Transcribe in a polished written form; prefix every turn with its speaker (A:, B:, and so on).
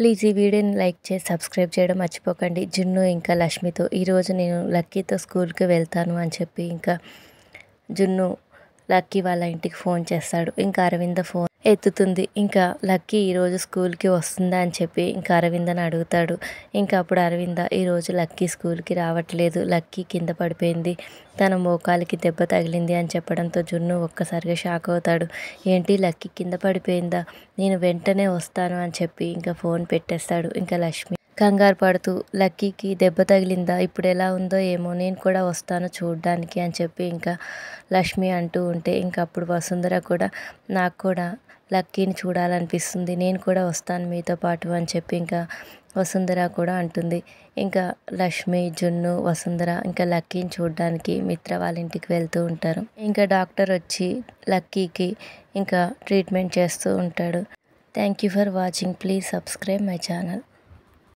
A: Please ఈ వీడియోని like చేసి సబ్స్క్రైబ్ చేయడం మర్చిపోకండి. జున్ను ఇంకా లక్ష్మితో ఈరోజు నేను లక్కీతో స్కూల్కి వెళ్తాను అని చెప్పి ఇంకా జున్ను లక్కీ వాళ్ళ ఇంటికి ఫోన్ చేస్తాడు. ఇంకా అరవింద ఫోన్ ఎత్తుతుంది. ఇంకా లక్కీ ఈరోజు స్కూల్కి వస్తుందా అని చెప్పి ఇంకా అరవిందని అడుగుతాడు. ఇంకా అప్పుడు అరవింద ఈరోజు లక్కీ స్కూల్కి రావట్లేదు, లక్కీ కింద పడిపోయింది, తన మోకాలికి దెబ్బ తగిలింది అని చెప్పడంతో జున్ను ఒక్కసారిగా షాక్ అవుతాడు. ఏంటి లక్కీ కింద పడిపోయిందా, నేను వెంటనే వస్తాను అని చెప్పి ఇంకా ఫోన్ పెట్టేస్తాడు. ఇంకా లక్ష్మి కంగారు పడుతూ లక్కీకి దెబ్బ తగిలిందా, ఇప్పుడు ఎలా ఉందో ఏమో, నేను కూడా వస్తాను చూడ్డానికి అని చెప్పి ఇంకా లక్ష్మి అంటూ ఉంటే ఇంకా అప్పుడు వసుంధర కూడా నాకు కూడా లక్కీని చూడాలనిపిస్తుంది, నేను కూడా వస్తాను మీతో పాటు అని చెప్పి ఇంకా వసుంధర కూడా అంటుంది. ఇంకా లక్ష్మి, జున్ను, వసుంధర ఇంకా లక్కీని చూడడానికి మిత్ర వాళ్ళ ఇంటికి వెళ్తూ ఉంటారు. ఇంకా డాక్టర్ వచ్చి లక్కీకి ఇంకా ట్రీట్మెంట్ చేస్తూ ఉంటాడు. Thank you for watching. Please subscribe my channel.